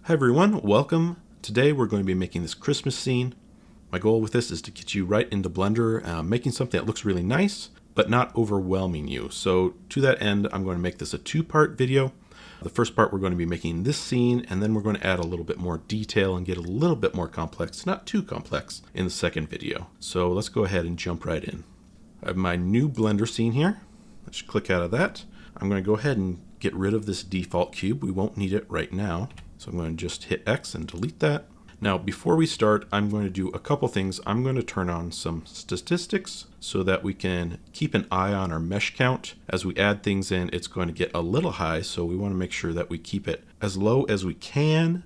Hi everyone, welcome. Today we're going to be making this Christmas scene. My goal with this is to get you right into Blender, making something that looks really nice, but not overwhelming you. So to that end, I'm going to make this a two-part video. The first part we're going to be making this scene, and then we're going to add a little bit more detail and get a little bit more complex, not too complex, in the second video. So let's go ahead and jump right in. I have my new Blender scene here. Let's click out of that. I'm going to go ahead and get rid of this default cube. We won't need it right now. So I'm going to just hit X and delete that. Now, before we start, I'm going to do a couple things. I'm going to turn on some statistics so that we can keep an eye on our mesh count. As we add things in, it's going to get a little high, so we want to make sure that we keep it as low as we can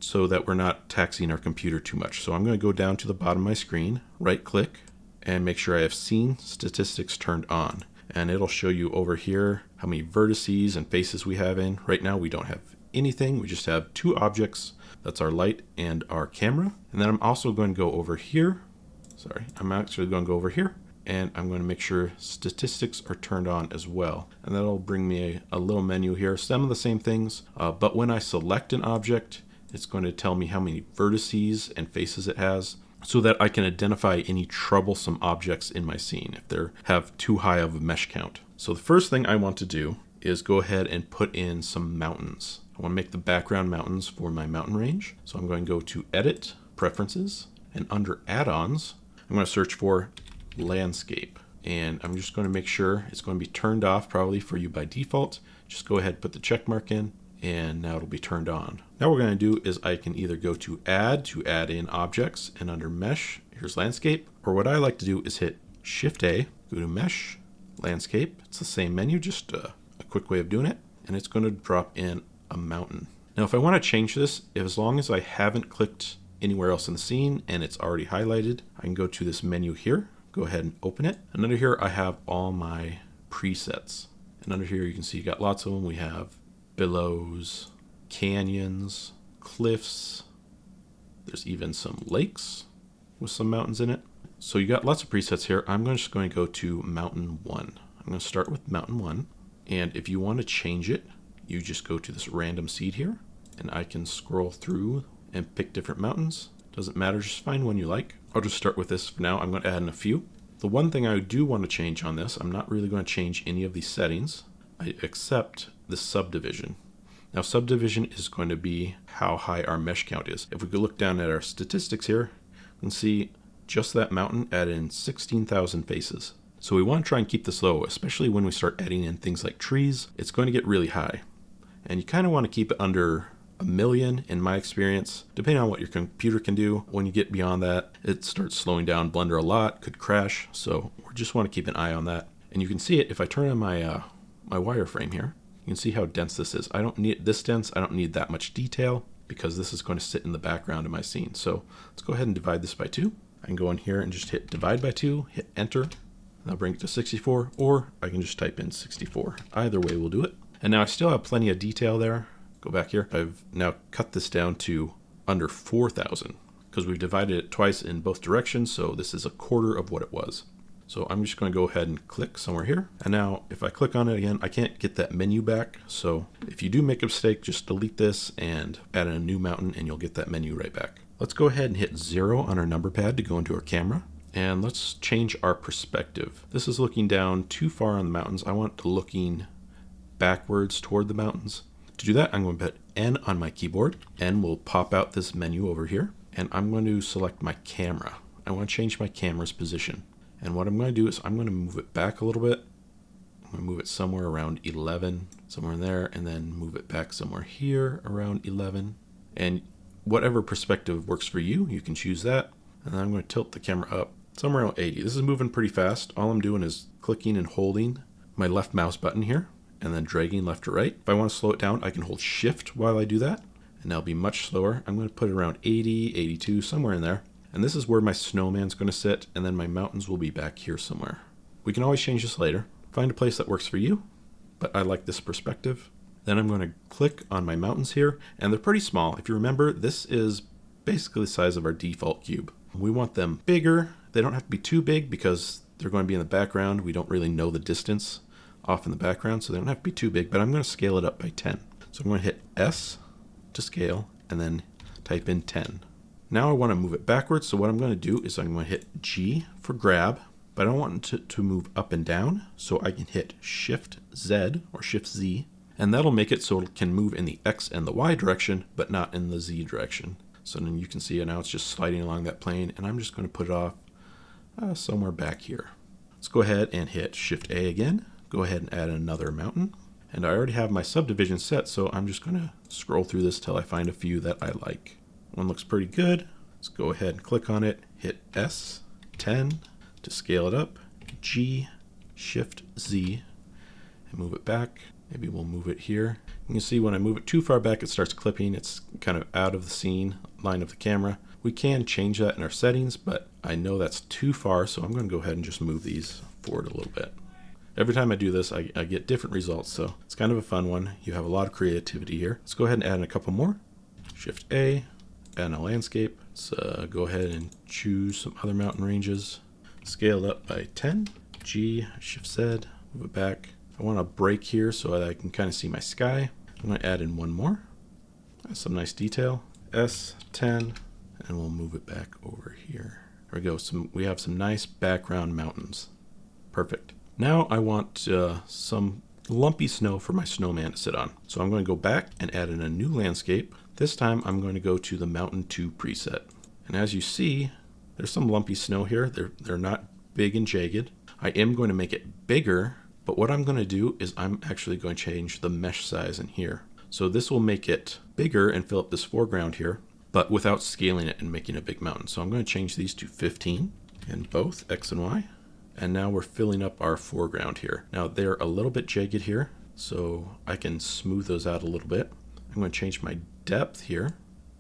so that we're not taxing our computer too much. So I'm going to go down to the bottom of my screen, right click, and make sure I have scene statistics turned on. And it'll show you over here how many vertices and faces we have in. Right now we don't have anything. We just have two objects. That's our light and our camera. And then I'm also going to go over here. I'm actually going to go over here and I'm going to make sure statistics are turned on as well. And that'll bring me a little menu here. Some of the same things, but when I select an object, it's going to tell me how many vertices and faces it has so that I can identify any troublesome objects in my scene if they have too high of a mesh count. So the first thing I want to do is go ahead and put in some mountains. I want to make the background mountains for my mountain range. So I'm going to go to Edit, Preferences, and under Add-ons, I'm going to search for Landscape. And I'm just going to make sure it's going to be turned off probably for you by default. Just go ahead, put the check mark in, and now it'll be turned on. Now what we're going to do is I can either go to Add in objects, and under Mesh, here's Landscape. Or what I like to do is hit Shift-A, go to Mesh, Landscape. It's the same menu, just a quick way of doing it. And it's going to drop in a mountain. Now if I want to change this, as long as I haven't clicked anywhere else in the scene and it's already highlighted, I can go to this menu here, go ahead and open it. And under here I have all my presets. And under here you can see you got lots of them. We have billows, canyons, cliffs. There's even some lakes with some mountains in it. So you got lots of presets here. I'm just going to go to Mountain 1. I'm going to start with Mountain 1. And if you want to change it, you just go to this random seed here, and I can scroll through and pick different mountains. Doesn't matter, just find one you like. I'll just start with this for now. I'm going to add in a few. The one thing I do want to change on this, I'm not really going to change any of these settings, except the subdivision. Now subdivision is going to be how high our mesh count is. If we could look down at our statistics here, you can see just that mountain added in 16,000 faces. So we want to try and keep this low, especially when we start adding in things like trees. It's going to get really high. And you kind of want to keep it under 1 million in my experience, depending on what your computer can do. When you get beyond that, it starts slowing down Blender a lot, could crash. So we just want to keep an eye on that. And you can see it if I turn on my wireframe here. You can see how dense this is. I don't need this dense. I don't need that much detail because this is going to sit in the background of my scene. So let's go ahead and divide this by 2. I can go in here and just hit divide by 2, hit enter. I'll bring it to 64, or I can just type in 64. Either way will do it. And now I still have plenty of detail there. Go back here. I've now cut this down to under 4,000 because we've divided it twice in both directions. So this is a quarter of what it was. So I'm just going to go ahead and click somewhere here. And now if I click on it again, I can't get that menu back. So if you do make a mistake, just delete this and add in a new mountain and you'll get that menu right back. Let's go ahead and hit 0 on our number pad to go into our camera. And let's change our perspective. This is looking down too far on the mountains. I want it looking backwards toward the mountains. To do that, I'm going to put N on my keyboard. N will pop out this menu over here. And I'm going to select my camera. I want to change my camera's position. And what I'm going to do is I'm going to move it back a little bit. I'm going to move it somewhere around 11, somewhere in there, and then move it back somewhere here around 11. And whatever perspective works for you, you can choose that. And then I'm going to tilt the camera up somewhere around 80. This is moving pretty fast. All I'm doing is clicking and holding my left mouse button here and then dragging left to right. If I want to slow it down, I can hold shift while I do that, and that'll be much slower. I'm going to put it around 80, 82, somewhere in there. And this is where my snowman's going to sit, and then my mountains will be back here somewhere. We can always change this later. Find a place that works for you, but I like this perspective. Then I'm going to click on my mountains here, and they're pretty small. If you remember, this is basically the size of our default cube. We want them bigger. They don't have to be too big because they're going to be in the background. We don't really know the distance off in the background, so they don't have to be too big, but I'm going to scale it up by 10. So I'm going to hit S to scale, and then type in 10. Now I want to move it backwards, so what I'm going to do is I'm going to hit G for grab, but I don't want it to move up and down, so I can hit Shift Z or Shift Z, and that'll make it so it can move in the X and the Y direction, but not in the Z direction. So then you can see it now, it's just sliding along that plane, and I'm just going to put it off somewhere back here. Let's go ahead and hit Shift A again, go ahead and add another mountain, and I already have my subdivision set, so I'm just going to scroll through this till I find a few that I like. One looks pretty good. Let's go ahead and click on it, hit S, 10 to scale it up, G, Shift Z, and move it back. Maybe we'll move it here. You can see when I move it too far back, it starts clipping. It's kind of out of the scene line of the camera. We can change that in our settings, but I know that's too far, so I'm going to go ahead and just move these forward a little bit. Every time I do this, I get different results, so it's kind of a fun one. You have a lot of creativity here. Let's go ahead and add in a couple more. Shift A, add in a landscape. Let's go ahead and choose some other mountain ranges. Scale up by 10. G, Shift Z, move it back. I want a break here so that I can kind of see my sky. I'm going to add in one more. That's some nice detail. S, 10, and we'll move it back over here. There we go. We have some nice background mountains. Perfect. Now I want some lumpy snow for my snowman to sit on. So I'm going to go back and add in a new landscape. This time I'm going to go to the Mountain 2 preset. And as you see, there's some lumpy snow here. They're not big and jagged. I am going to make it bigger, but what I'm going to do is I'm actually going to change the mesh size in here. So this will make it bigger and fill up this foreground here, but without scaling it and making a big mountain. So I'm going to change these to 15 in both X and Y. And now we're filling up our foreground here. Now they're a little bit jagged here, so I can smooth those out a little bit. I'm going to change my depth here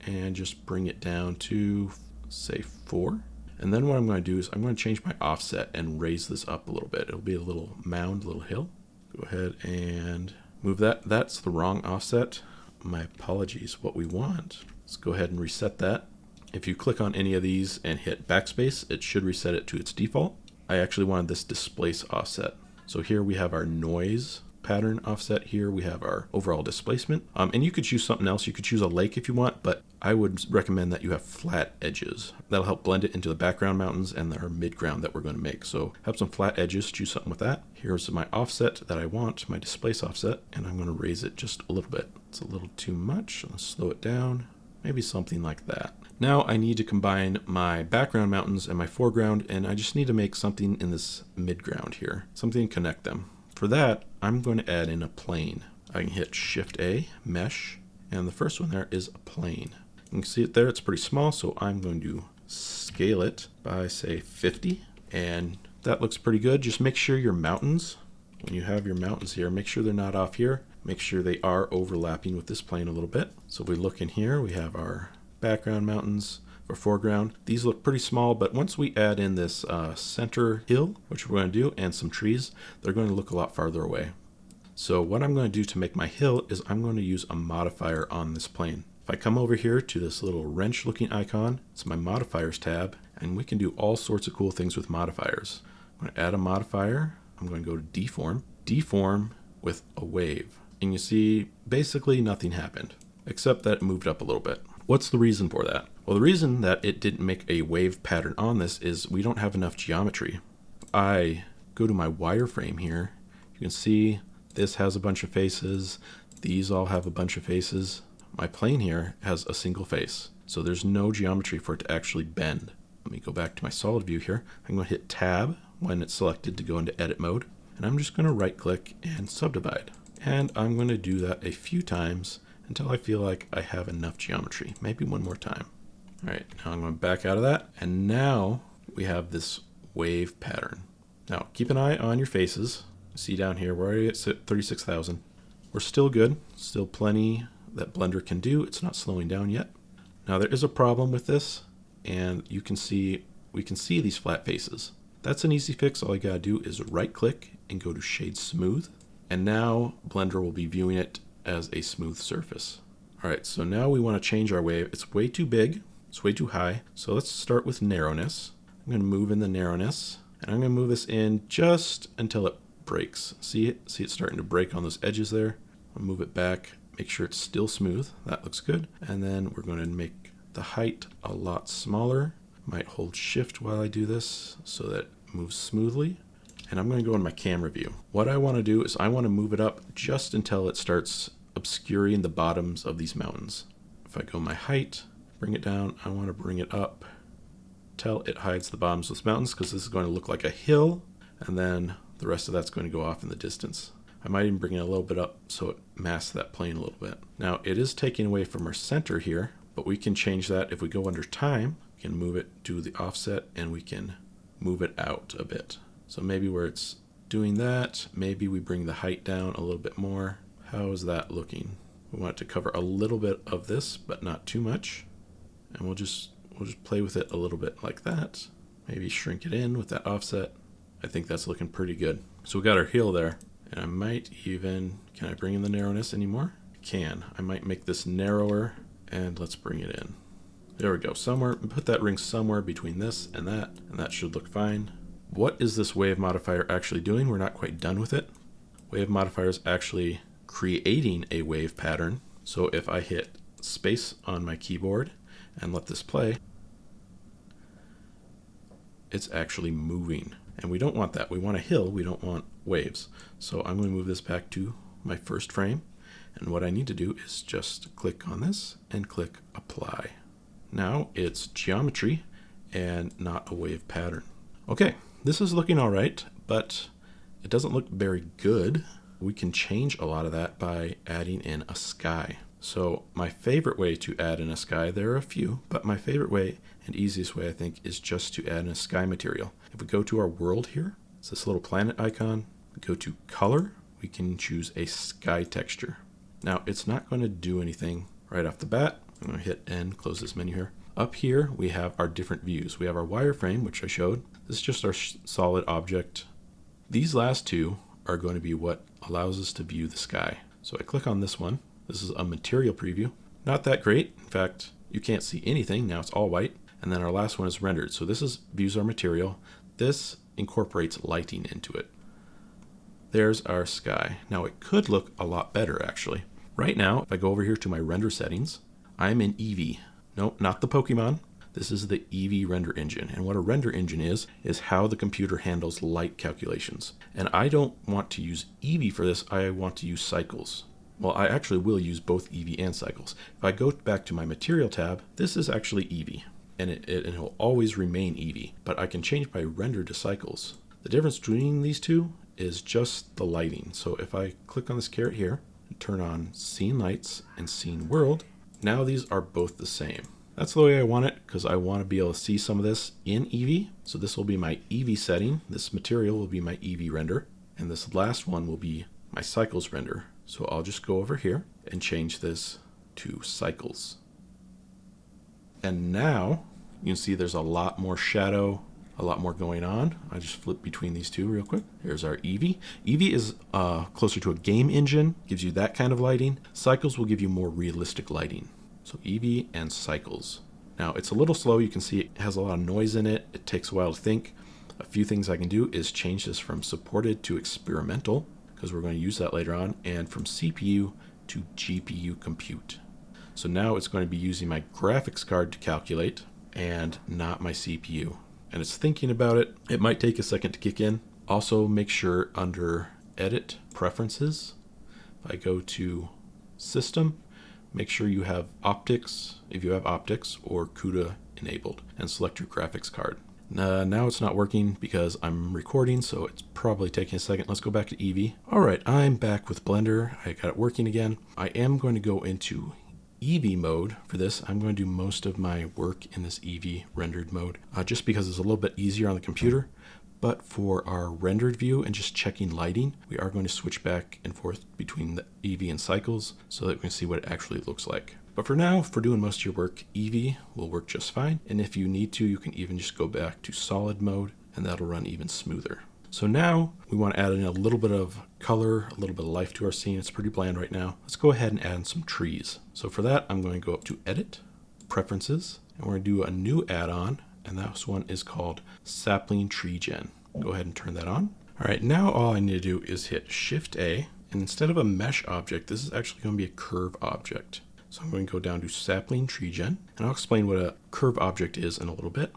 and just bring it down to, say, 4. And then what I'm going to do is I'm going to change my offset and raise this up a little bit. It'll be a little mound, a little hill. Go ahead and move that. That's the wrong offset. My apologies. What we want, let's go ahead and reset that. If you click on any of these and hit backspace, it should reset it to its default. I actually wanted this displace offset. So here we have our noise pattern offset. Here we have our overall displacement. And you could choose something else. You could choose a lake if you want, but I would recommend that you have flat edges. That'll help blend it into the background mountains and our midground that we're going to make. So have some flat edges, choose something with that. Here's my offset that I want, my displace offset, and I'm going to raise it just a little bit. It's a little too much. Let's slow it down. Maybe something like that. Now I need to combine my background mountains and my foreground, and I just need to make something in this midground here, something to connect them. For that, I'm going to add in a plane. I can hit Shift A, Mesh, and the first one there is a plane. You can see it there, it's pretty small, so I'm going to scale it by, say, 50, and that looks pretty good. Just make sure your mountains, when you have your mountains here, make sure they're not off here. Make sure they are overlapping with this plane a little bit. So if we look in here, we have our background mountains for foreground. These look pretty small, but once we add in this center hill, which we're going to do, and some trees, they're going to look a lot farther away. So what I'm going to do to make my hill is I'm going to use a modifier on this plane. If I come over here to this little wrench looking icon, it's my modifiers tab, and we can do all sorts of cool things with modifiers. I'm going to add a modifier. I'm going to go to deform with a wave. And you see, basically nothing happened, except that it moved up a little bit. What's the reason for that? Well, the reason that it didn't make a wave pattern on this is we don't have enough geometry. I go to my wireframe here. You can see this has a bunch of faces. These all have a bunch of faces. My plane here has a single face, so there's no geometry for it to actually bend. Let me go back to my solid view here. I'm going to hit Tab when it's selected to go into edit mode, and I'm just going to right click and subdivide. And I'm going to do that a few times until I feel like I have enough geometry. Maybe one more time. All right, now I'm going to back out of that. And now we have this wave pattern. Now keep an eye on your faces. See down here, we're already at 36,000. We're still good, still plenty that Blender can do. It's not slowing down yet. Now there is a problem with this, and we can see these flat faces. That's an easy fix. All you gotta do is right click and go to Shade Smooth. And now Blender will be viewing it as a smooth surface. All right, so now we want to change our wave. It's way too big, it's way too high. So let's start with narrowness. I'm going to move in the narrowness, and I'm going to move this in just until it breaks. See it? See it starting to break on those edges there? I'll move it back make sure it's still smooth. That looks good. And then we're going to make the height a lot smaller. Might hold shift while I do this so that it moves smoothly. And I'm going to go in my camera view. What I want to do is I want to move it up just until it starts obscuring the bottoms of these mountains. If I go my height, bring it down, I want to bring it up till it hides the bottoms of those mountains, because this is going to look like a hill, and then the rest of that's going to go off in the distance. I might even bring it a little bit up so it masks that plane a little bit. Now it is taking away from our center here, but we can change that. If we go under time, we can move it to the offset and we can move it out a bit. So maybe where it's doing that, maybe we bring the height down a little bit more. How is that looking? We want it to cover a little bit of this, but not too much. And we'll just play with it a little bit like that. Maybe shrink it in with that offset. I think that's looking pretty good. So we got our hill there. And I might even, can I bring in the narrowness anymore? I can. I might make this narrower, and let's bring it in. There we go. Somewhere, put that ring somewhere between this and that should look fine. What is this wave modifier actually doing? We're not quite done with it. Wave modifier is actually creating a wave pattern. So if I hit space on my keyboard and let this play, it's actually moving. And we don't want that. We want a hill. We don't want waves. So I'm going to move this back to my first frame. And what I need to do is just click on this and click apply. Now it's geometry and not a wave pattern. Okay, this is looking all right, but it doesn't look very good. We can change a lot of that by adding in a sky. So my favorite way to add in a sky, there are a few, but my favorite way and easiest way I think is just to add in a sky material. If we go to our world here, it's this little planet icon, we go to color, we can choose a sky texture. Now it's not going to do anything right off the bat. I'm going to hit N, close this menu here. Up here we have our different views. We have our wireframe, which I showed. This is just our solid object. These last two are going to be what allows us to view the sky. So I click on this one. This is a material preview. Not that great. In fact, you can't see anything. Now it's all white. And then our last one is rendered. So this is views our material. This incorporates lighting into it. There's our sky. Now it could look a lot better actually. Right now, if I go over here to my render settings, I'm in Eevee. Nope, not the Pokemon. This is the Eevee render engine. And what a render engine is how the computer handles light calculations. And I don't want to use Eevee for this. I want to use cycles. Well, I actually will use both Eevee and cycles. If I go back to my material tab, this is actually Eevee. And it will always remain Eevee. But I can change my render to cycles. The difference between these two is just the lighting. So if I click on this caret here and turn on scene lights and scene world, now these are both the same. That's the way I want it because I want to be able to see some of this in Eevee. So this will be my Eevee setting. This material will be my Eevee render. And this last one will be my cycles render. So I'll just go over here and change this to cycles. And now you can see there's a lot more shadow, a lot more going on. I just flip between these two real quick. Here's our Eevee. Eevee is closer to a game engine, gives you that kind of lighting. Cycles will give you more realistic lighting. So Eevee and cycles. Now it's a little slow. You can see it has a lot of noise in it. It takes a while to think. A few things I can do is change this from supported to experimental, because we're going to use that later on, and from CPU to GPU compute. So now it's going to be using my graphics card to calculate and not my CPU. And it's thinking about it. It might take a second to kick in. Also make sure under Edit Preferences, if I go to System, make sure you have optics, if you have optics, or CUDA enabled, and select your graphics card. Now it's not working because I'm recording, so it's probably taking a second. Let's go back to Eevee. All right, I'm back with Blender. I got it working again. I am going to go into Eevee mode for this. I'm going to do most of my work in this Eevee rendered mode, just because it's a little bit easier on the computer. But for our rendered view and just checking lighting, we are going to switch back and forth between the Eevee and cycles so that we can see what it actually looks like. But for now, for doing most of your work, Eevee will work just fine. And if you need to, you can even just go back to solid mode and that'll run even smoother. So now we want to add in a little bit of color, a little bit of life to our scene. It's pretty bland right now. Let's go ahead and add in some trees. So for that, I'm going to go up to Edit, Preferences, and we're going to do a new add-on. And this one is called Sapling Tree Gen. Go ahead and turn that on. All right, now all I need to do is hit Shift A And instead of a mesh object, this is actually going to be a curve object. So I'm going to go down to sapling tree gen, and I'll explain what a curve object is in a little bit.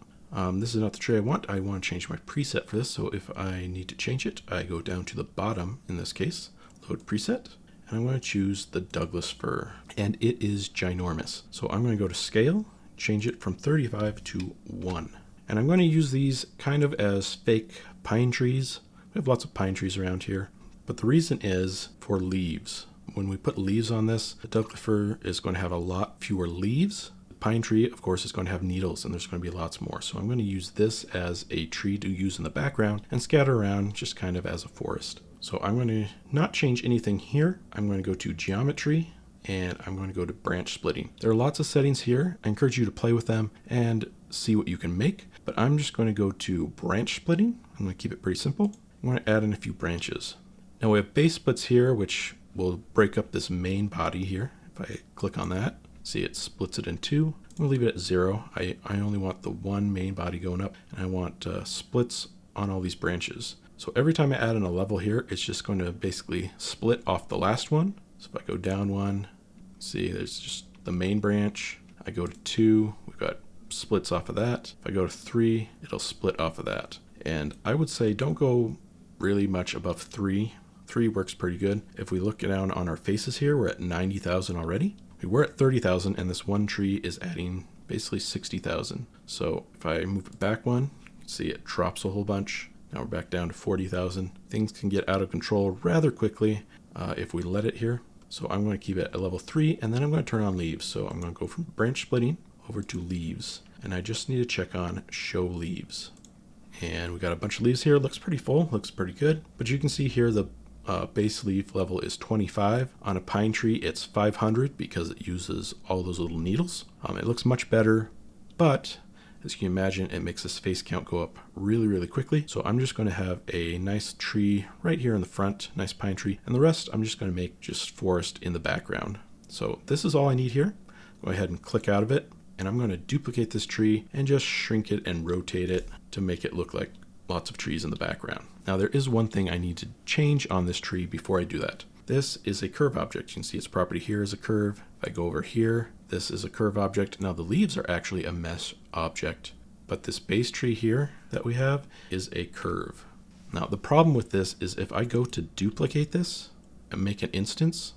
This is not the tree I want. I want to change my preset for this. So if I need to change it, I go down to the bottom, in this case, load preset, and I'm going to choose the Douglas fir, and it is ginormous. So I'm going to go to scale, change it from 35 to 1. And I'm going to use these kind of as fake pine trees. We have lots of pine trees around here, but the reason is for leaves. When we put leaves on this, the Douglas fir is going to have a lot fewer leaves. The pine tree, of course, is going to have needles, and there's going to be lots more. So I'm going to use this as a tree to use in the background and scatter around just kind of as a forest. So I'm going to not change anything here. I'm going to go to geometry, and I'm going to go to branch splitting. There are lots of settings here. I encourage you to play with them and see what you can make, but I'm just going to go to branch splitting. I'm going to keep it pretty simple. I'm going to add in a few branches. Now we have base splits here, which will break up this main body here. If I click on that, see it splits it in two. I'm going to leave it at 0. I only want the one main body going up, and I want splits on all these branches. So every time I add in a level here, it's just going to basically split off the last one. So if I go down one, see there's just the main branch. I go to 2, we've got splits off of that. If I go to 3, it'll split off of that. And I would say don't go really much above 3. 3 works pretty good. If we look down on our faces here, we're at 90,000 already. We were at 30,000, and this one tree is adding basically 60,000. So if I move it back one, you can see it drops a whole bunch. Now we're back down to 40,000. Things can get out of control rather quickly if we let it here. So I'm going to keep it at level 3, and then I'm going to turn on leaves. So I'm going to go from branch splitting over to leaves, and I just need to check on show leaves. And we got a bunch of leaves here. It looks pretty full, looks pretty good. But you can see here the base leaf level is 25. On a pine tree, it's 500 because it uses all those little needles. It looks much better, but as you can imagine, it makes this face count go up really, really quickly. So I'm just going to have a nice tree right here in the front, nice pine tree, and the rest I'm just going to make just forest in the background. So this is all I need here. Go ahead and click out of it, and I'm going to duplicate this tree and just shrink it and rotate it to make it look like lots of trees in the background. Now there is one thing I need to change on this tree before I do that. This is a curve object. You can see its property here is a curve. If I go over here, this is a curve object. Now the leaves are actually a mesh object, but this base tree here that we have is a curve. Now the problem with this is if I go to duplicate this and make an instance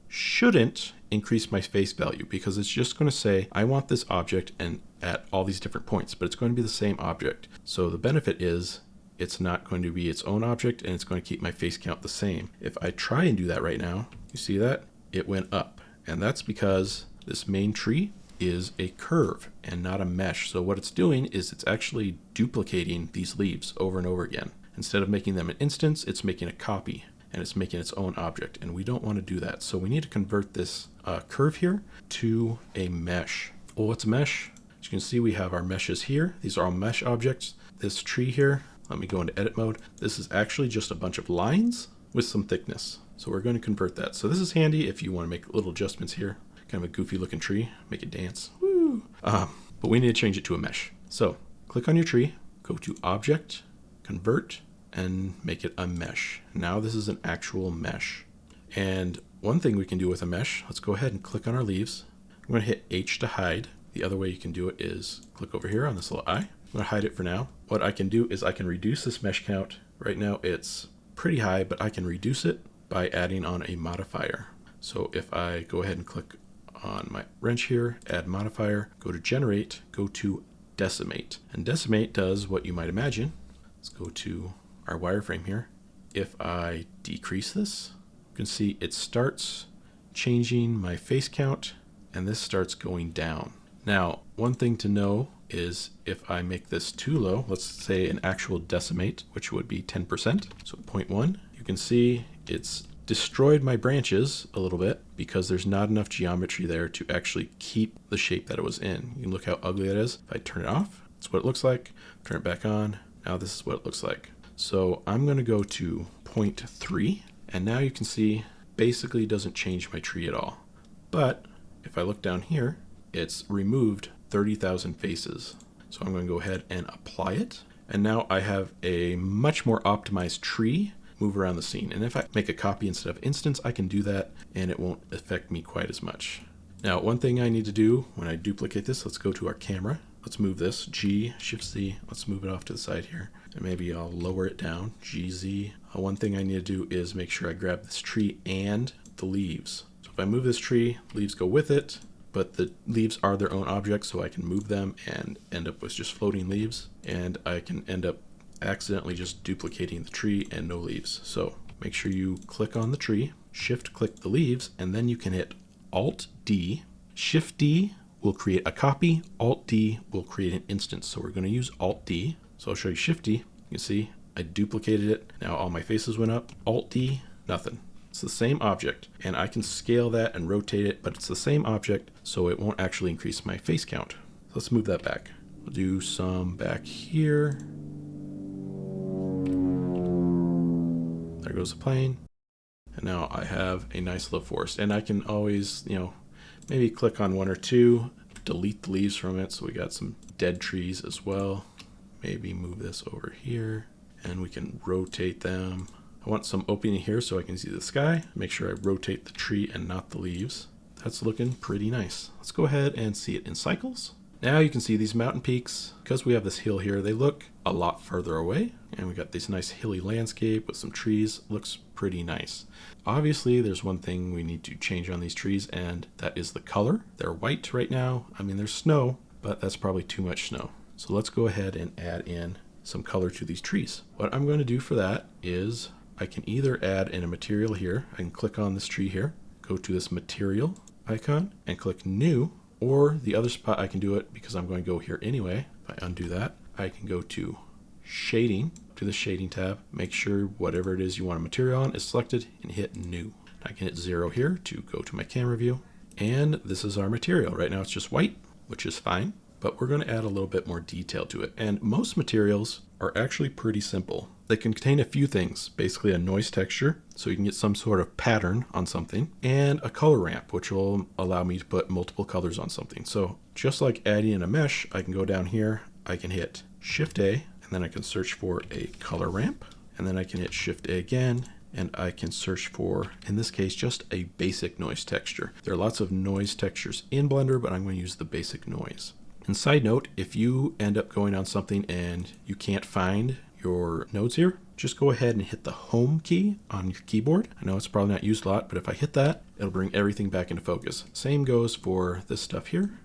shouldn't increase my face value because it's just going to say I want this object and at all these different points, but it's going to be the same object. So the benefit is it's not going to be its own object, and it's going to keep my face count the same. If I try and do that right now, you see that? It went up, and that's because this main tree is a curve and not a mesh. So what it's doing is it's actually duplicating these leaves over and over again. Instead of making them an instance, it's making a copy, and it's making its own object, and we don't want to do that. So we need to convert this curve here to a mesh. Well, what's a mesh? As you can see, we have our meshes here. These are all mesh objects. This tree here, let me go into edit mode. This is actually just a bunch of lines with some thickness. So we're going to convert that. So this is handy if you want to make little adjustments here. Kind of a goofy looking tree, make it dance. Woo! But we need to change it to a mesh. So click on your tree, go to object, convert, and make it a mesh. Now this is an actual mesh. And one thing we can do with a mesh, let's go ahead and click on our leaves. I'm going to hit H to hide. The other way you can do it is click over here on this little eye. I'm going to hide it for now. What I can do is I can reduce this mesh count. Right now it's pretty high, but I can reduce it by adding on a modifier. So if I go ahead and click on my wrench here, add modifier, go to generate, go to decimate. And decimate does what you might imagine. Let's go to our wireframe here. If I decrease this, you can see it starts changing my face count, and this starts going down. Now, one thing to know is if I make this too low, let's say an actual decimate, which would be 10%, so 0.1, you can see it's destroyed my branches a little bit because there's not enough geometry there to actually keep the shape that it was in. You can look how ugly that is. If I turn it off, that's what it looks like. Turn it back on. Now this is what it looks like. So I'm going to go to 0.3, and now you can see basically doesn't change my tree at all. But if I look down here, it's removed 30,000 faces. So I'm going to go ahead and apply it. And now I have a much more optimized tree move around the scene. And if I make a copy instead of instance, I can do that and it won't affect me quite as much. Now, one thing I need to do when I duplicate this, let's go to our camera. Let's move this, G, Shift Z, let's move it off to the side here. And maybe I'll lower it down, GZ. One thing I need to do is make sure I grab this tree and the leaves. So if I move this tree, leaves go with it, but the leaves are their own objects, so I can move them and end up with just floating leaves. And I can end up accidentally just duplicating the tree and no leaves. So make sure you click on the tree, Shift click the leaves, and then you can hit Alt D. Shift D will create a copy, Alt D will create an instance. So we're going to use Alt D. So I'll show you Shift D. You can see I duplicated it. Now all my faces went up. Alt D, nothing. It's the same object, and I can scale that and rotate it, but it's the same object, so it won't actually increase my face count. So let's move that back. We'll do some back here. There goes the plane. And now I have a nice little forest, and I can always, maybe click on one or two, delete the leaves from it. So we got some dead trees as well. Maybe move this over here and we can rotate them. I want some opening here so I can see the sky. Make sure I rotate the tree and not the leaves. That's looking pretty nice. Let's go ahead and see it in cycles. Now you can see these mountain peaks. Because we have this hill here, they look a lot further away. And we got this nice hilly landscape with some trees. Looks pretty nice. Obviously, there's one thing we need to change on these trees, and that is the color. They're white right now. I mean, there's snow, but that's probably too much snow. So let's go ahead and add in some color to these trees. What I'm going to do for that is I can either add in a material here. I can click on this tree here, go to this material icon and click new, or the other spot I can do it because I'm going to go here anyway. If I undo that, I can go to shading, to the shading tab, make sure whatever it is you want a material on is selected and hit new. I can hit 0 here to go to my camera view. And this is our material. Right now it's just white, which is fine, but we're going to add a little bit more detail to it. And most materials are actually pretty simple. They can contain a few things, basically a noise texture, so you can get some sort of pattern on something, and a color ramp, which will allow me to put multiple colors on something. So just like adding in a mesh, I can go down here, I can hit Shift A, and then I can search for a color ramp, and then I can hit Shift A again, and I can search for, in this case, just a basic noise texture. There are lots of noise textures in Blender, but I'm going to use the basic noise. And side note, if you end up going on something and you can't find your nodes here, just go ahead and hit the home key on your keyboard. I know it's probably not used a lot, but if I hit that, it'll bring everything back into focus. Same goes for this stuff here.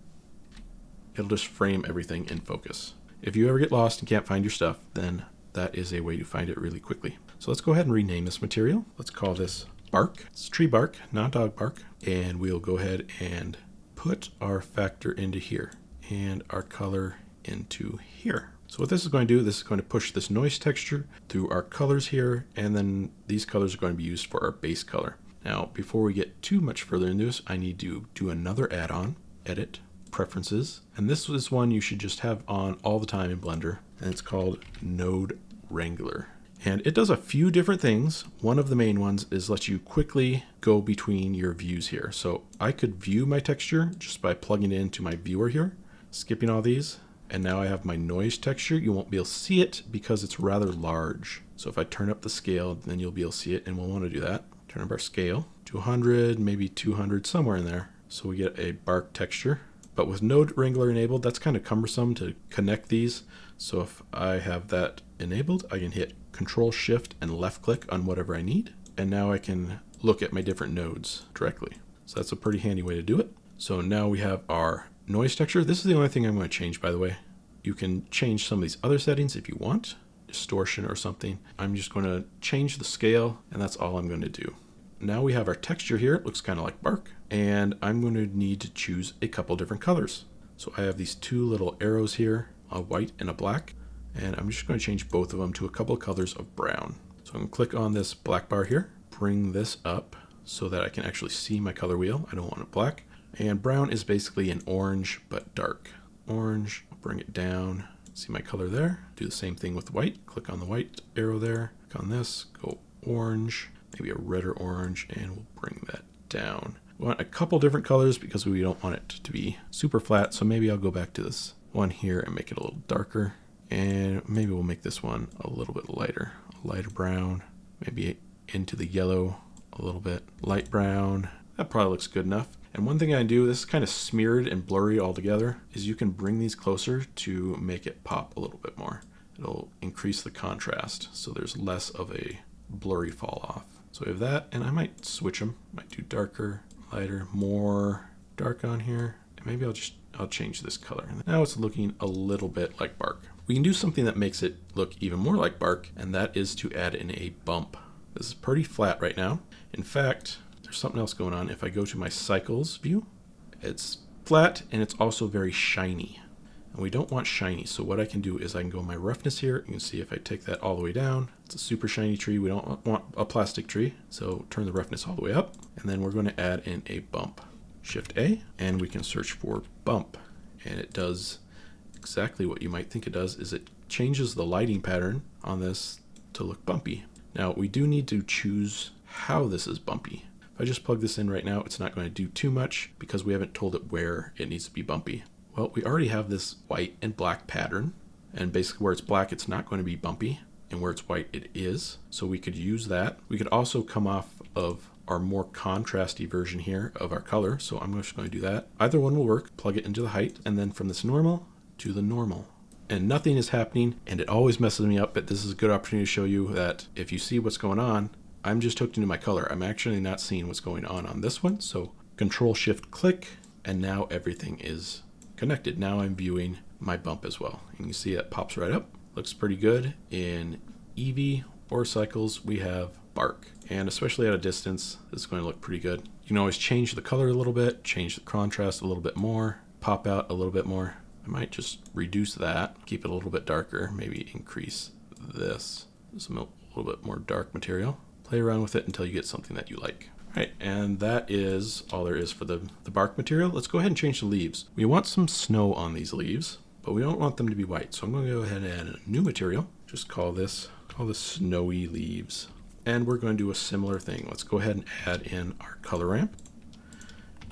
It'll just frame everything in focus. If you ever get lost and can't find your stuff, then that is a way to find it really quickly. So let's go ahead and rename this material. Let's call this bark. It's tree bark, not dog bark. And we'll go ahead and put our factor into here and our color into here. So what this is going to do, this is going to push this noise texture through our colors here, and then these colors are going to be used for our base color. Now, before we get too much further into this, I need to do another add-on, Edit, Preferences, and this is one you should just have on all the time in Blender, and it's called Node Wrangler. And it does a few different things. One of the main ones is let you quickly go between your views here. So I could view my texture just by plugging it into my viewer here, skipping all these. And now I have my noise texture. You won't be able to see it because it's rather large. So if I turn up the scale, then you'll be able to see it, and we'll want to do that. Turn up our scale to 100, maybe 200, somewhere in there. So we get a bark texture. But with Node Wrangler enabled, that's kind of cumbersome to connect these. So if I have that enabled, I can hit Control Shift and left click on whatever I need. And now I can look at my different nodes directly. So that's a pretty handy way to do it. So now we have our noise texture. This is the only thing I'm going to change, by the way. You can change some of these other settings if you want, distortion or something. I'm just going to change the scale, and that's all I'm going to do. Now we have our texture here. It looks kind of like bark, and I'm going to need to choose a couple different colors. So I have these two little arrows here, a white and a black, and I'm just going to change both of them to a couple of colors of brown. So I'm going to click on this black bar here, bring this up so that I can actually see my color wheel. I don't want it black. And brown is basically an orange, but dark. Orange, I'll bring it down, see my color there. Do the same thing with white. Click on the white arrow there, click on this, go orange, maybe a redder orange, and we'll bring that down. We want a couple different colors because we don't want it to be super flat, so maybe I'll go back to this one here and make it a little darker. And maybe we'll make this one a little bit lighter, a lighter brown. maybe into the yellow a little bit, light brown. That probably looks good enough. And one thing I do, this is kind of smeared and blurry all together, is you can bring these closer to make it pop a little bit more. It'll increase the contrast so there's less of a blurry fall off. So we have that, and I might switch them. Might do darker, lighter, more dark on here. And maybe I'll change this color. Now it's looking a little bit like bark. We can do something that makes it look even more like bark, and that is to add in a bump. This is pretty flat right now. In fact, there's something else going on. If I go to my cycles view, it's flat and it's also very shiny. And we don't want shiny, so what I can do is I can go in my roughness here. You can see if I take that all the way down, it's a super shiny tree. We don't want a plastic tree, so turn the roughness all the way up. And then we're going to add in a bump. Shift A, and we can search for bump. And it does exactly what you might think it does, is it changes the lighting pattern on this to look bumpy. Now we do need to choose how this is bumpy. If I just plug this in right now, it's not going to do too much because we haven't told it where it needs to be bumpy. Well, we already have this white and black pattern, and basically where it's black, it's not going to be bumpy, and where it's white, it is. So we could use that. We could also come off of our more contrasty version here of our color. So I'm just going to do that. Either one will work. Plug it into the height, and then from this normal to the normal. And nothing is happening, and it always messes me up, but this is a good opportunity to show you that if you see what's going on, I'm just hooked into my color. I'm actually not seeing what's going on this one. So Control-Shift-Click, and now everything is connected. Now I'm viewing my bump as well. And you can see it pops right up. Looks pretty good. In Eevee or cycles, we have bark. And especially at a distance, this is going to look pretty good. You can always change the color a little bit, change the contrast a little bit more, pop out a little bit more. I might just reduce that, keep it a little bit darker, maybe increase this. Some a little bit more dark material. Play around with it until you get something that you like. All right, and that is all there is for the bark material. Let's go ahead and change the leaves. We want some snow on these leaves, but we don't want them to be white. So I'm going to go ahead and add a new material. Just call this snowy leaves. And we're going to do a similar thing. Let's go ahead and add in our color ramp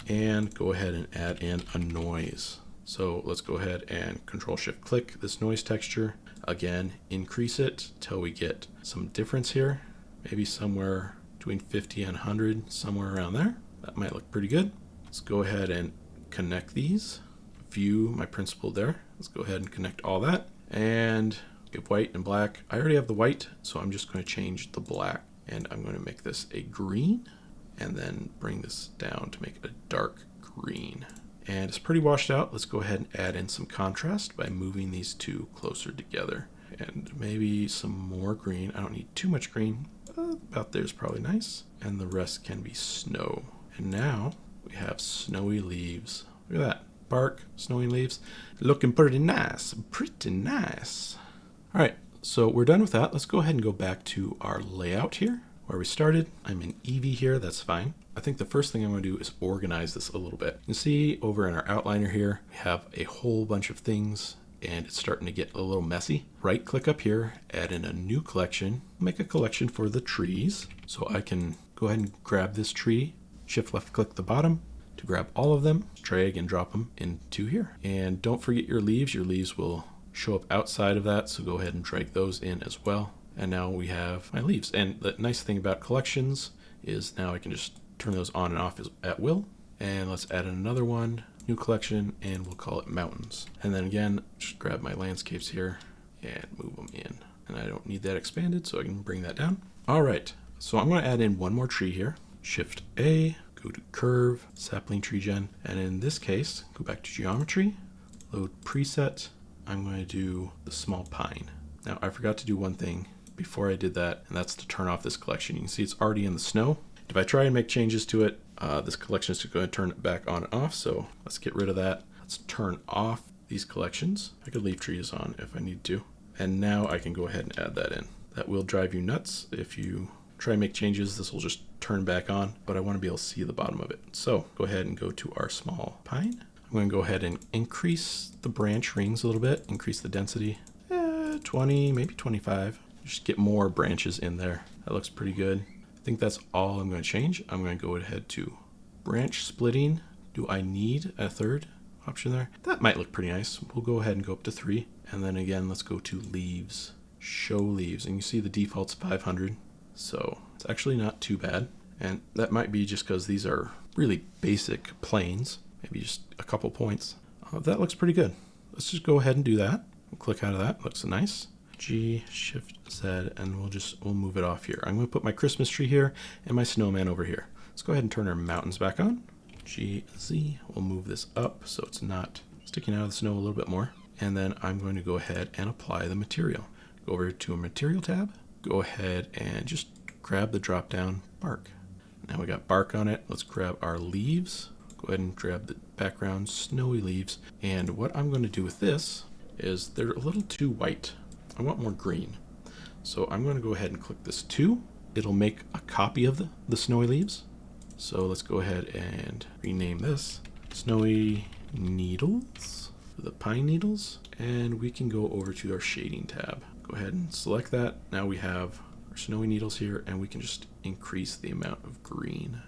and go ahead and add in a noise. So let's go ahead and Control-Shift-Click this noise texture. Again, increase it till we get some difference here. Maybe somewhere between 50 and 100, somewhere around there. That might look pretty good. Let's go ahead and connect these. View my principle there. Let's go ahead and connect all that. And give white and black. I already have the white, so I'm just going to change the black. And I'm going to make this a green, and then bring this down to make it a dark green. And it's pretty washed out. Let's go ahead and add in some contrast by moving these two closer together. And maybe some more green. I don't need too much green. About there's probably nice. And the rest can be snow. And now we have snowy leaves. Look at that. Bark, snowy leaves. Looking pretty nice. Pretty nice. All right, so we're done with that. Let's go ahead and go back to our layout here where we started. I'm in Eevee here. That's fine. I think the first thing I'm going to do is organize this a little bit. You can see over in our outliner here, we have a whole bunch of things and it's starting to get a little messy. Right click up here, add in a new collection, make a collection for the trees. So I can go ahead and grab this tree, shift left click the bottom to grab all of them, drag and drop them into here. And don't forget your leaves. Your leaves will show up outside of that. So go ahead and drag those in as well. And now we have my leaves. And the nice thing about collections is now I can just turn those on and off at will. And let's add another one, new collection, and we'll call it mountains. And then again, just grab my landscapes here and move them in. And I don't need that expanded, so I can bring that down. All right, so I'm going to add in one more tree here. Shift A, go to curve, sapling tree gen. And in this case, go back to geometry, load preset. I'm going to do the small pine. Now I forgot to do one thing before I did that, and that's to turn off this collection. You can see it's already in the snow. If I try and make changes to it, this collection is going to turn it back on and off. So let's get rid of that. Let's turn off these collections. I could leave trees on if I need to. And now I can go ahead and add that in. That will drive you nuts. If you try and make changes, this will just turn back on, but I want to be able to see the bottom of it. So go ahead and go to our small pine. I'm going to go ahead and increase the branch rings a little bit, increase the density, 20, maybe 25. Just get more branches in there. That looks pretty good. I think that's all I'm going to change. I'm going to go ahead to branch splitting. Do I need a third option there? That might look pretty nice. We'll go ahead and go up to 3. And then again, let's go to leaves, show leaves. And you see the default's 500. So it's actually not too bad. And that might be just because these are really basic planes, maybe just a couple points. That looks pretty good. Let's just go ahead and do that. We'll click out of that. Looks nice. G, Shift, Z, and we'll move it off here. I'm going to put my Christmas tree here and my snowman over here. Let's go ahead and turn our mountains back on. G, Z. We'll move this up so it's not sticking out of the snow a little bit more. And then I'm going to go ahead and apply the material. Go over to a material tab. Go ahead and just grab the drop down bark. Now we got bark on it. Let's grab our leaves. Go ahead and grab the background snowy leaves. And what I'm going to do with this is they're a little too white. I want more green. So I'm going to go ahead and click this 2. It'll make a copy of the snowy leaves. So let's go ahead and rename this Snowy Needles, the pine needles. And we can go over to our shading tab. Go ahead and select that. Now we have our snowy needles here, and we can just increase the amount of green.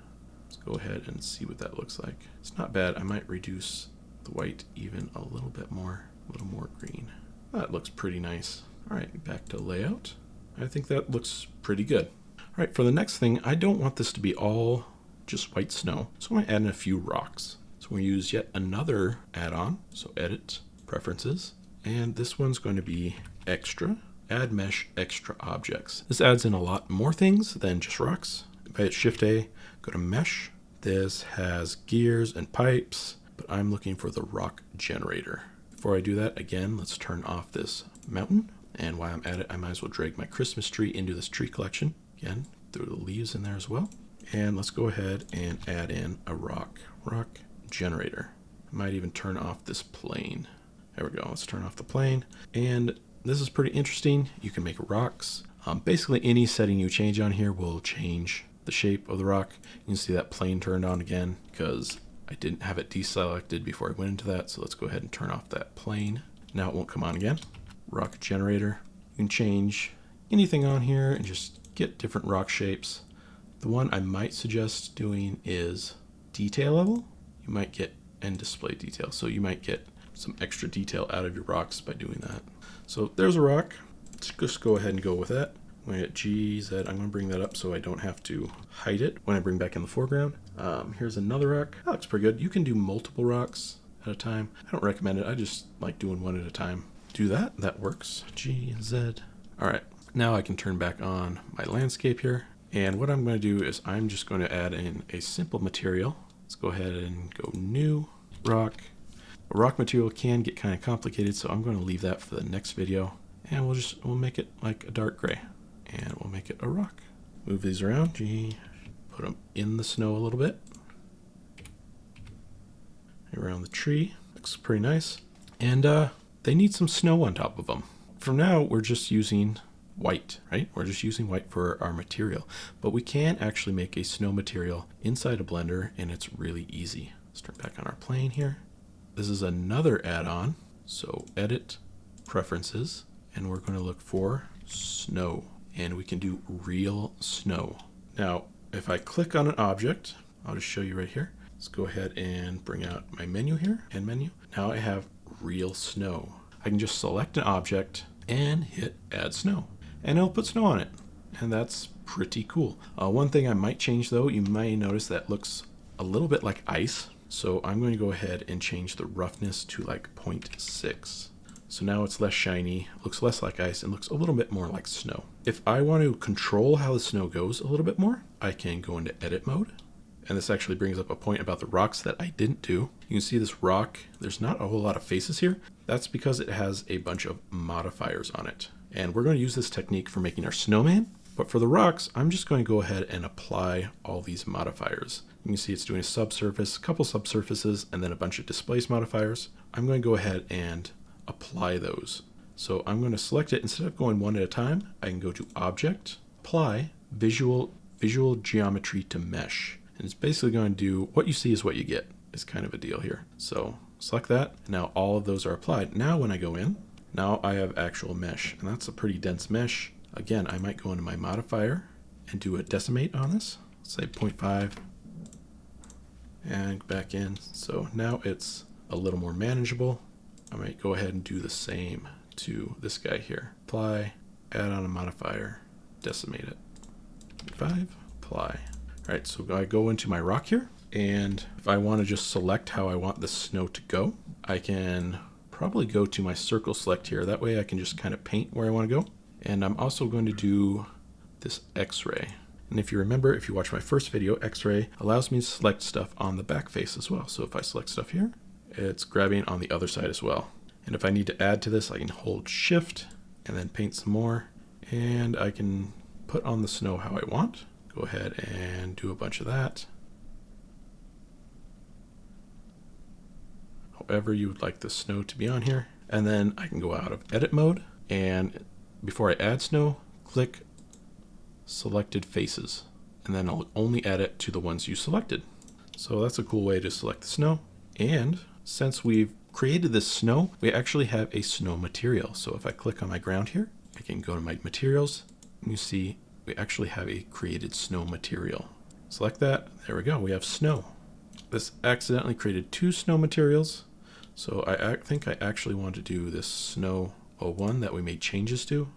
Let's go ahead and see what that looks like. It's not bad. I might reduce the white even a little bit more, a little more green. That looks pretty nice. All right, back to layout. I think that looks pretty good. All right, for the next thing, I don't want this to be all just white snow. So I'm gonna add in a few rocks. So we'll use yet another add-on. So edit, preferences, and this one's going to be extra, add mesh extra objects. This adds in a lot more things than just rocks. If I hit Shift A, go to mesh. This has gears and pipes, but I'm looking for the rock generator. Before I do that, again, let's turn off this mountain. And while I'm at it, I might as well drag my Christmas tree into this tree collection. Again, throw the leaves in there as well. And let's go ahead and add in a rock generator. I might even turn off this plane. There we go. Let's turn off the plane. And this is pretty interesting. You can make rocks. Basically, any setting you change on here will change the shape of the rock. You can see that plane turned on again because I didn't have it deselected before I went into that. So let's go ahead and turn off that plane. Now it won't come on again. Rock generator. You can change anything on here and just get different rock shapes. The one I might suggest doing is detail level. You might get and display detail. So you might get some extra detail out of your rocks by doing that. So there's a rock. Let's just go ahead and go with that. I'm going to hit G, Z. I'm going to bring that up so I don't have to hide it when I bring back in the foreground. Here's another rock. That looks pretty good. You can do multiple rocks at a time. I don't recommend it. I just like doing one at a time. Do that. That works. G, Z. All right. Now I can turn back on my landscape here. And what I'm going to do is I'm just going to add in a simple material. Let's go ahead and go new rock. A rock material can get kind of complicated, so I'm going to leave that for the next video. And we'll make it like a dark gray. And we'll make it a rock. Move these around. G, put them in the snow a little bit. Around the tree. Looks pretty nice. And they need some snow on top of them. For now, we're just using white, right? We're just using white for our material. But we can actually make a snow material inside a Blender, and it's really easy. Let's turn back on our plane here. This is another add-on. So edit, preferences, and we're going to look for snow. And we can do real snow. Now, if I click on an object, I'll just show you right here. Let's go ahead and bring out my menu here, and menu. Now I have real snow. I can just select an object and hit add snow, and it'll put snow on it. And that's pretty cool. One thing I might change though, you might notice that looks a little bit like ice. So I'm going to go ahead and change the roughness to like 0.6. So now it's less shiny, looks less like ice, and looks a little bit more like snow. If I want to control how the snow goes a little bit more, I can go into edit mode. And this actually brings up a point about the rocks that I didn't do. You can see this rock, there's not a whole lot of faces here. That's because it has a bunch of modifiers on it. And we're going to use this technique for making our snowman. But for the rocks, I'm just going to go ahead and apply all these modifiers. You can see it's doing a subsurface, a couple subsurfaces, and then a bunch of displace modifiers. I'm going to go ahead and apply those. So I'm going to select it. Instead of going one at a time, I can go to Object, Apply, Visual Geometry to Mesh. And it's basically going to do what you see is what you get. Is kind of a deal here. So select that. Now all of those are applied. Now when I go in, now I have actual mesh, and that's a pretty dense mesh. Again, I might go into my modifier and do a decimate on this. Let's say 0.5 and back in. So now it's a little more manageable. I might go ahead and do the same to this guy here. Apply, add on a modifier, decimate it. 75, apply. All right, so I go into my rock here, and if I want to just select how I want the snow to go, I can probably go to my circle select here. That way I can just kind of paint where I want to go. And I'm also going to do this X-ray. And if you remember, if you watch my first video, X-ray allows me to select stuff on the back face as well. So if I select stuff here, it's grabbing on the other side as well. And if I need to add to this, I can hold Shift and then paint some more. And I can put on the snow how I want. Go ahead and do a bunch of that. However you would like the snow to be on here. And then I can go out of edit mode, and before I add snow, click selected faces, and then I'll only add it to the ones you selected. So that's a cool way to select the snow. And since we've created this snow, we actually have a snow material. So if I click on my ground here, I can go to my materials, and you see we actually have a created snow material. Select that, there we go, we have snow. This accidentally created two snow materials. So I think I actually want to do this snow 01 that we made changes to.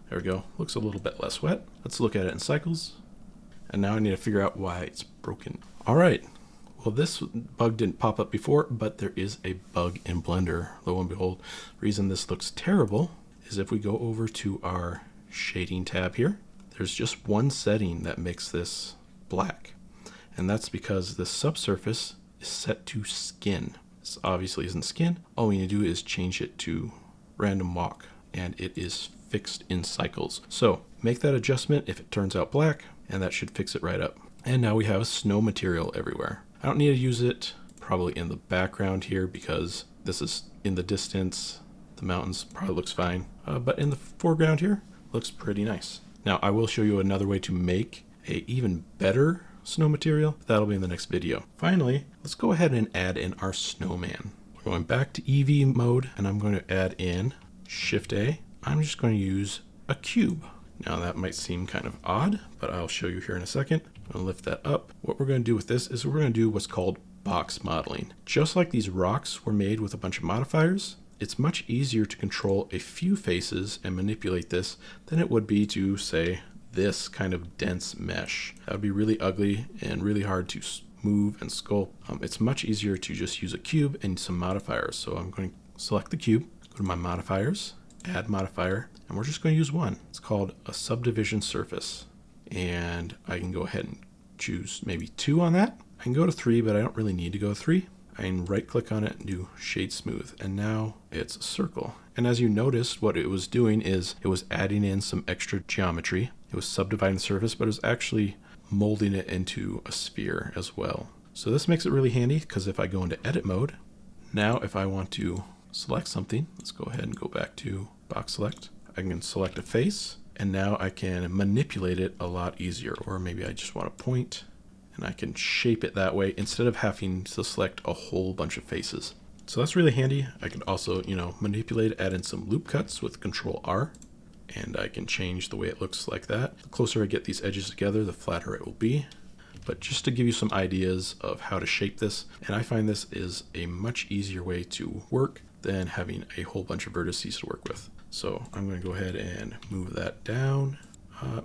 There we go, looks a little bit less wet. Let's look at it in cycles. And now I need to figure out why it's broken. All right, well this bug didn't pop up before, but there is a bug in Blender. Lo and behold, the reason this looks terrible is if we go over to our shading tab here, there's just one setting that makes this black. And that's because the subsurface is set to skin. This obviously isn't skin. All we need to do is change it to random walk, and it is fixed in cycles. So make that adjustment if it turns out black, and that should fix it right up. And now we have snow material everywhere. I don't need to use it probably in the background here because this is in the distance. The mountains probably looks fine, but in the foreground here, looks pretty nice. Now I will show you another way to make a even better snow material. That'll be in the next video. Finally, let's go ahead and add in our snowman. We're going back to EV mode, and I'm going to add in Shift A. I'm just going to use a cube. Now that might seem kind of odd, but I'll show you here in a second. I'm going to lift that up. What we're going to do with this is we're going to do what's called box modeling. Just like these rocks were made with a bunch of modifiers, it's much easier to control a few faces and manipulate this than it would be to, say, this kind of dense mesh. That would be really ugly and really hard to move and sculpt. It's much easier to just use a cube and some modifiers. So I'm going to select the cube, go to my modifiers, add modifier, and we're just going to use one. It's called a subdivision surface. And I can go ahead and choose maybe 2 on that. I can go to 3, but I don't really need to go 3. I can right click on it and do shade smooth, and now it's a circle. And as you noticed, what it was doing is it was adding in some extra geometry. It was subdividing the surface, but it was actually molding it into a sphere as well. So this makes it really handy because if I go into edit mode, now if I want to select something, let's go ahead and go back to box select. I can select a face, and now I can manipulate it a lot easier. Or maybe I just want to point, and I can shape it that way instead of having to select a whole bunch of faces. So that's really handy. I can also, manipulate, add in some loop cuts with Control R, and I can change the way it looks like that. The closer I get these edges together, the flatter it will be. But just to give you some ideas of how to shape this, and I find this is a much easier way to work than having a whole bunch of vertices to work with. So I'm going to go ahead and move that down,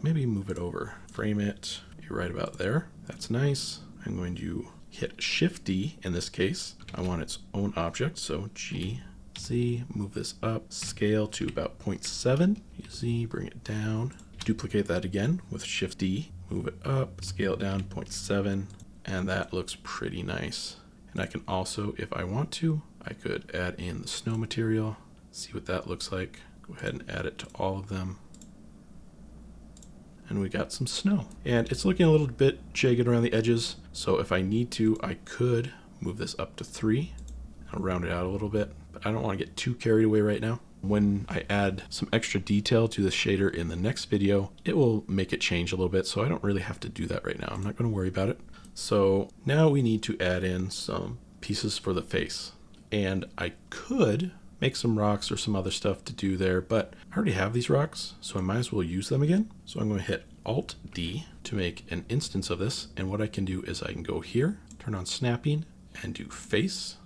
maybe move it over, frame it right about there. That's nice. I'm going to hit Shift D in this case. I want its own object, so G, Z, move this up, scale to about 0.7, Z, bring it down, duplicate that again with Shift D, move it up, scale it down 0.7, and that looks pretty nice. And I can also, if I want to, I could add in the snow material, see what that looks like. Go ahead and add it to all of them. And we got some snow. And it's looking a little bit jagged around the edges, so if I need to, I could move this up to 3 and round it out a little bit, but I don't want to get too carried away right now. When I add some extra detail to the shader in the next video, it will make it change a little bit, so I don't really have to do that right now. I'm not going to worry about it. So now we need to add in some pieces for the face. And I could make some rocks or some other stuff to do there, but I already have these rocks, so I might as well use them again. So I'm going to hit Alt D to make an instance of this, and what I can do is I can go here, turn on snapping, and do face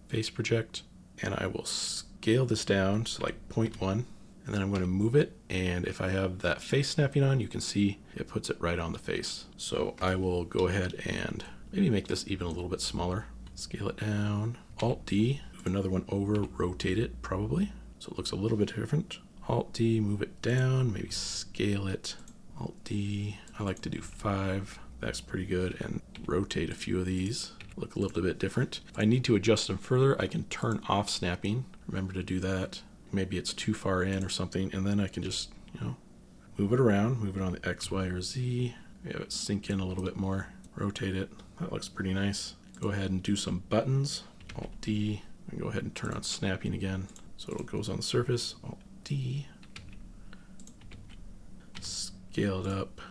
project, and I will scale this down to like 0.1, And then I'm going to move it, and if I have that face snapping on, you can see it puts it right on the face. So I will go ahead and maybe make this even a little bit smaller. Scale it down. Alt-D, move another one over, rotate it probably, so it looks a little bit different. Alt-D, move it down, maybe scale it. Alt-D, I like to do 5. That's pretty good, and rotate a few of these. Look a little bit different. If I need to adjust them further, I can turn off snapping. Remember to do that. Maybe it's too far in or something, and then I can just, move it around, move it on the X, Y, or Z. Have it sink in a little bit more. Rotate it. That looks pretty nice. Go ahead and do some buttons. Alt-D, and go ahead and turn on snapping again, so it goes on the surface. Alt-D. Scale it up.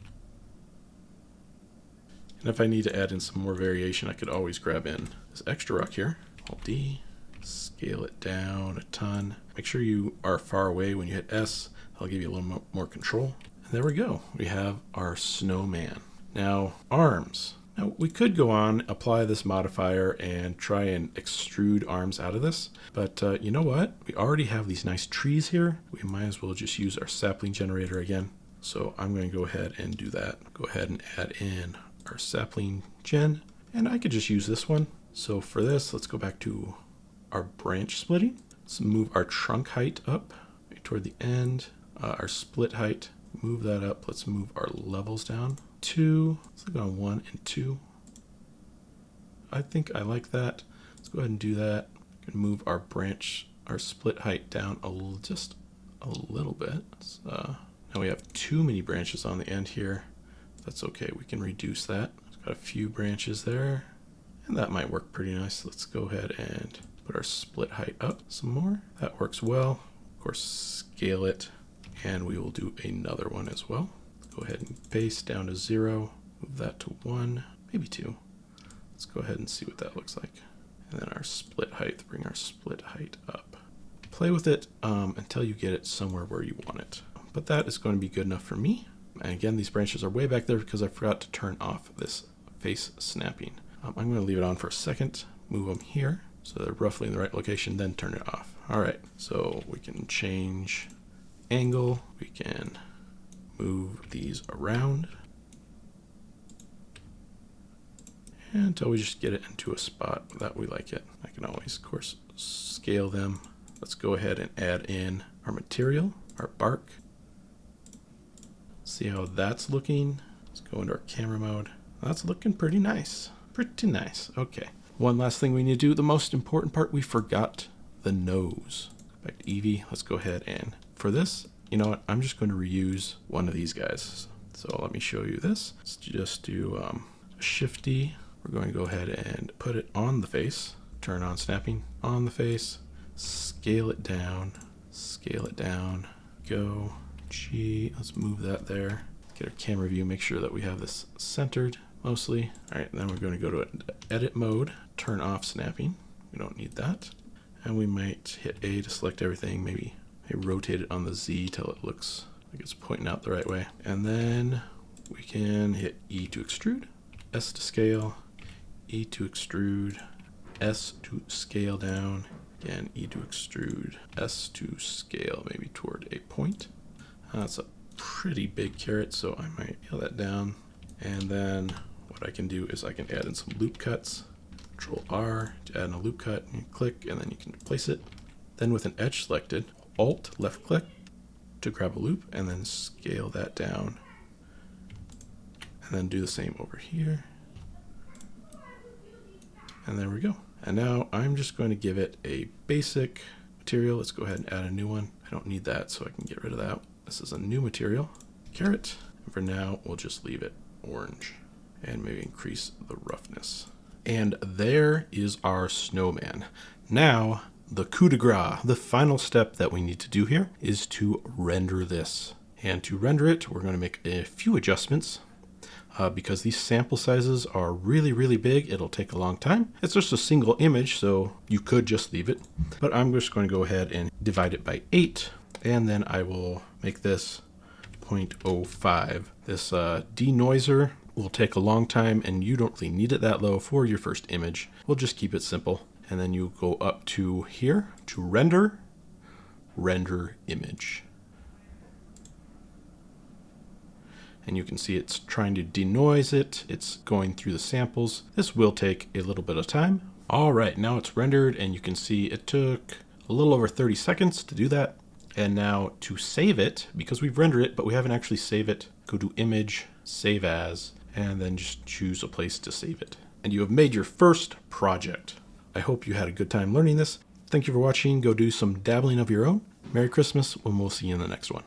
And if I need to add in some more variation, I could always grab in this extra rock here. Alt-D. Scale it down a ton. Make sure you are far away when you hit S. That'll give you a little more control. And there we go. We have our snowman. Now, arms. Now, we could go on, apply this modifier, and try and extrude arms out of this. But you know what? We already have these nice trees here. We might as well just use our sapling generator again. So I'm going to go ahead and do that. Go ahead and add in our sapling gen. And I could just use this one. So for this, let's go back to our branch splitting. Let's move our trunk height up right toward the end. Our split height, move that up. Let's move our levels down. 2. Let's look on 1 and 2. I think I like that. Let's go ahead and do that. We can move our branch, our split height down just a little bit. Now we have too many branches on the end here. That's okay. We can reduce that. It's got a few branches there, and that might work pretty nice. Let's go ahead and put our split height up some more. That works well. Of course, scale it, and we will do another one as well. Go ahead and base down to 0, move that to 1, maybe 2. Let's go ahead and see what that looks like. And then our split height, bring our split height up. Play with it until you get it somewhere where you want it. But that is going to be good enough for me. And again, these branches are way back there because I forgot to turn off this face snapping. I'm going to leave it on for a second, move them here so they're roughly in the right location, then turn it off. All right, so we can change angle. We can move these around until we just get it into a spot that we like it. I can always, of course, scale them. Let's go ahead and add in our material, our bark. See how that's looking. Let's go into our camera mode. That's looking pretty nice. Pretty nice. Okay. One last thing we need to do, the most important part, we forgot the nose. Back to Eevee. Let's go ahead and for this, you know what? I'm just going to reuse one of these guys. So let me show you this. Let's just do a Shift D. We're going to go ahead and put it on the face. Turn on snapping on the face. Scale it down. Scale it down. Go. G. Let's move that there. Get our camera view. Make sure that we have this centered mostly. All right. Then we're going to go to edit mode. Turn off snapping. We don't need that. And we might hit A to select everything. Maybe rotate it on the Z till it looks like it's pointing out the right way. And then we can hit E to extrude, S to scale, E to extrude, S to scale down, again E to extrude, S to scale maybe toward a point. That's a pretty big carrot, so I might scale that down. And then what I can do is I can add in some loop cuts. Control R to add in a loop cut, and you click, and then you can place it. Then with an edge selected, Alt left click to grab a loop, and then scale that down. And then do the same over here. And there we go. And now I'm just going to give it a basic material. Let's go ahead and add a new one. I don't need that, so I can get rid of that. This is a new material, carrot. And for now, we'll just leave it orange and maybe increase the roughness. And there is our snowman. Now, the coup de grace, the final step that we need to do here is to render this. And to render it, we're going to make a few adjustments. Because these sample sizes are really, really big, it'll take a long time. It's just a single image, so you could just leave it. But I'm just going to go ahead and divide it by 8. And then I will make this 0.05. This denoiser will take a long time, and you don't really need it that low for your first image. We'll just keep it simple. And then you go up to here to render image. and you can see it's trying to denoise it. It's going through the samples. This will take a little bit of time. All right, now it's rendered, and you can see it took a little over 30 seconds to do that. And now to save it, because we've rendered it, but we haven't actually saved it, go to Image, Save As, and then just choose a place to save it. And you have made your first project. I hope you had a good time learning this. Thank you for watching. Go do some dabbling of your own. Merry Christmas, and we'll see you in the next one.